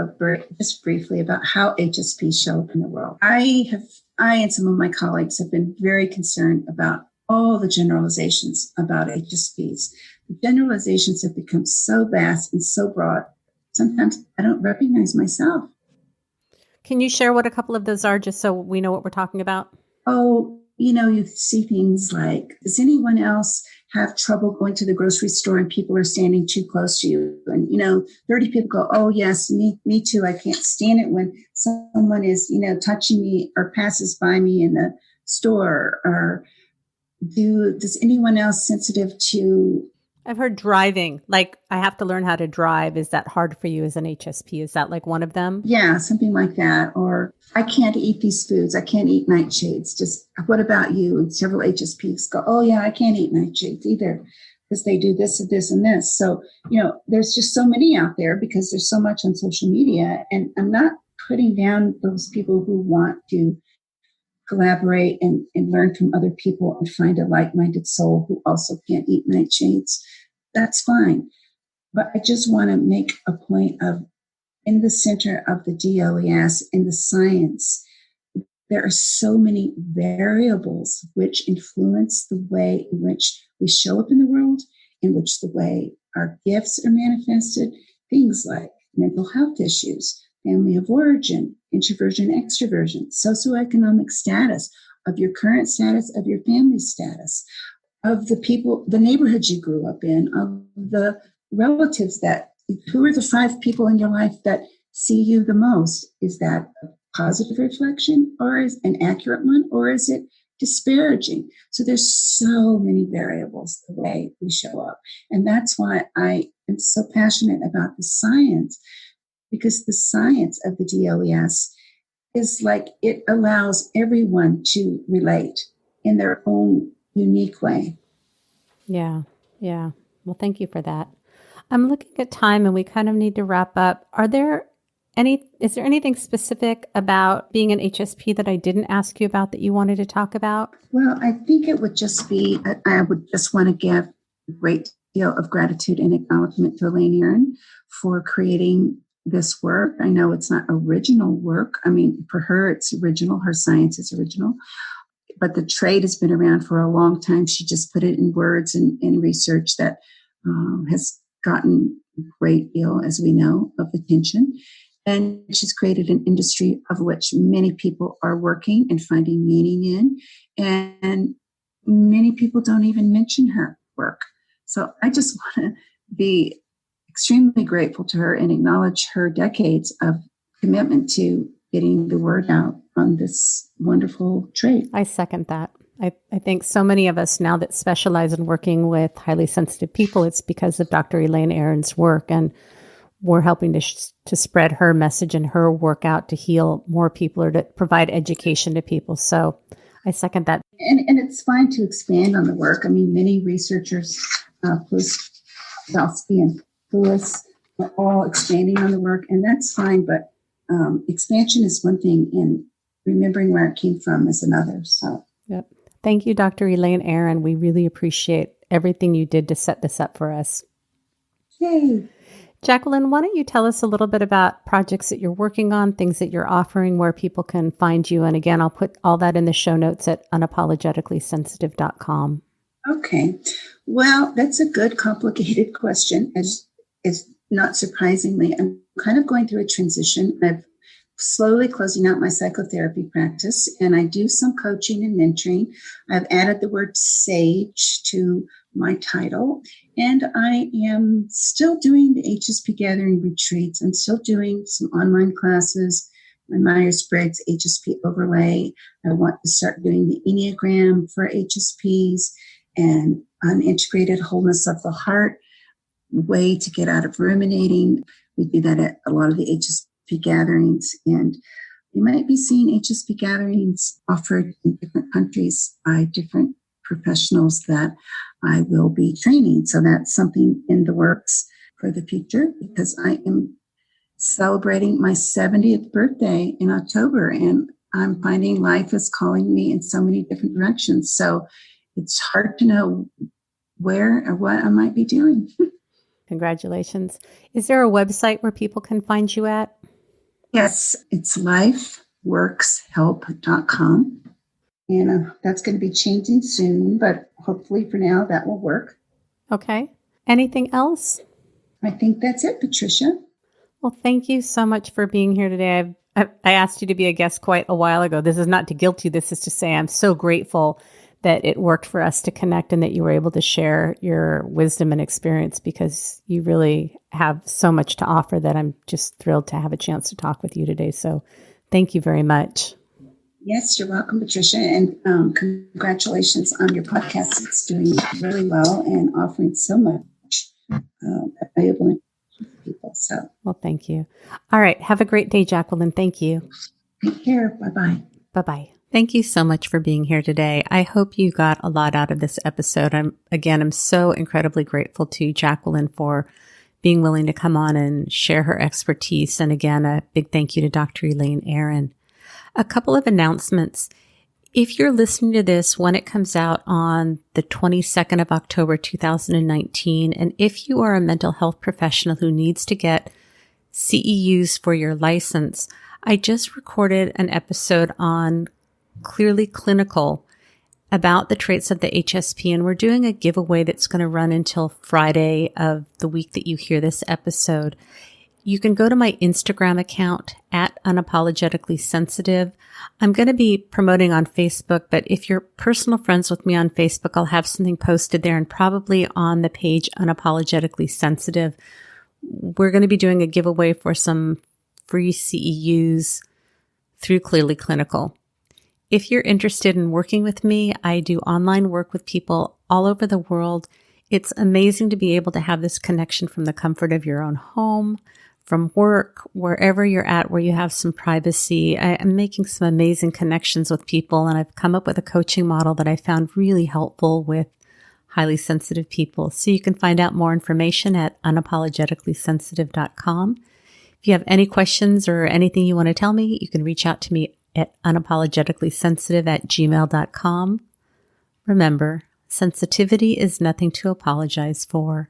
just briefly about how HSPs show up in the world. I and some of my colleagues have been very concerned about all the generalizations about HSPs. The generalizations have become so vast and so broad. Sometimes I don't recognize myself. Can you share what a couple of those are, just so we know what we're talking about? Oh, you see things like, does anyone else have trouble going to the grocery store and people are standing too close to you? And, 30 people go, oh, yes, me too. I can't stand it when someone is, touching me or passes by me in the store. Or does anyone else sensitive to... I've heard driving, like I have to learn how to drive. Is that hard for you as an HSP? Is that like one of them? Yeah, something like that. Or I can't eat these foods. I can't eat nightshades. Just what about you? And several HSPs go, oh yeah, I can't eat nightshades either because they do this and this and this. So, there's just so many out there because there's so much on social media. And I'm not putting down those people who want to collaborate and learn from other people and find a like-minded soul who also can't eat nightshades. That's fine. But I just want to make a point of, in the center of the DLES, in the science, there are so many variables which influence the way in which we show up in the world, in which the way our gifts are manifested, things like mental health issues, family of origin, introversion, extroversion, socioeconomic status, of your current status, of your family status, of the people, the neighborhoods you grew up in, of the relatives who are the 5 people in your life that see you the most? Is that a positive reflection, or is an accurate one, or is it disparaging? So there's so many variables the way we show up. And that's why I am so passionate about the science, because the science of the DLES is like, it allows everyone to relate in their own unique way. Yeah. Yeah. Well, thank you for that. I'm looking at time and we kind of need to wrap up. Is there anything specific about being an HSP that I didn't ask you about that you wanted to talk about? Well, I think it would just be, I would just want to give a great deal of gratitude and acknowledgement to Elaine Aron for creating this work. I know it's not original work. I mean, for her, it's original. Her science is original. But the trade has been around for a long time. She just put it in words and research that has gotten a great deal, as we know, of attention. And she's created an industry of which many people are working and finding meaning in. And many people don't even mention her work. So I just want to be extremely grateful to her and acknowledge her decades of commitment to getting the word out on this wonderful trade. I second that. I think so many of us now that specialize in working with highly sensitive people, it's because of Dr. Elaine Aron's work, and we're helping to spread her message and her work out to heal more people or to provide education to people. So I second that. And it's fine to expand on the work. I mean, many researchers, Plusowski and Lewis, are all expanding on the work, and that's fine. But expansion is one thing, and remembering where it came from is another. So, yep. Thank you, Dr. Elaine Aron. We really appreciate everything you did to set this up for us. Yay. Jaquelyn, why don't you tell us a little bit about projects that you're working on, things that you're offering, where people can find you? And again, I'll put all that in the show notes at unapologeticallysensitive.com. Okay. Well, that's a good, complicated question. As not surprisingly, I'm kind of going through a transition. I'm slowly closing out my psychotherapy practice, and I do some coaching and mentoring. I've added the word sage to my title, and I am still doing the HSP Gathering Retreats. I'm still doing some online classes, my Myers-Briggs HSP overlay. I want to start doing the Enneagram for HSPs and an integrated wholeness of the heart, way to get out of ruminating. We do that at a lot of the HSP gatherings, and you might be seeing HSP gatherings offered in different countries by different professionals that I will be training. So that's something in the works. for the future because I am celebrating my 70th birthday in October, and I'm finding life is calling me in so many different directions. So it's hard to know where or what I might be doing. Congratulations. Is there a website where people can find you at? Yes, it's lifeworkshelp.com. And that's going to be changing soon, but hopefully for now that will work. Okay. Anything else? I think that's it, Patricia. Well, thank you so much for being here today. I asked you to be a guest quite a while ago. This is not to guilt you. This is to say I'm so grateful that it worked for us to connect and that you were able to share your wisdom and experience because you really have so much to offer that I'm just thrilled to have a chance to talk with you today. So thank you very much. Yes, you're welcome, Patricia. And congratulations on your podcast. It's doing really well and offering so much valuable information to people. So, well, thank you. All right. Have a great day, Jaquelyn. Thank you. Take care. Bye-bye. Bye-bye. Thank you so much for being here today. I hope you got a lot out of this episode. I'm so incredibly grateful to Jaquelyn for being willing to come on and share her expertise. And again, a big thank you to Dr. Elaine Aron. A couple of announcements. If you're listening to this when it comes out on the 22nd of October, 2019, and if you are a mental health professional who needs to get CEUs for your license, I just recorded an episode on Clearly Clinical about the traits of the HSP, and we're doing a giveaway that's going to run until Friday of the week that you hear this episode. You can go to my Instagram account at Unapologetically Sensitive. I'm going to be promoting on Facebook, but if you're personal friends with me on Facebook, I'll have something posted there and probably on the page Unapologetically Sensitive. We're going to be doing a giveaway for some free CEUs through Clearly Clinical. If you're interested in working with me, I do online work with people all over the world. It's amazing to be able to have this connection from the comfort of your own home, from work, wherever you're at, where you have some privacy. I'm making some amazing connections with people, and I've come up with a coaching model that I found really helpful with highly sensitive people. So you can find out more information at unapologeticallysensitive.com. If you have any questions or anything you want to tell me, you can reach out to me at unapologeticallysensitive@gmail.com. Remember, sensitivity is nothing to apologize for.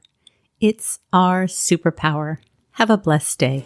It's our superpower. Have a blessed day.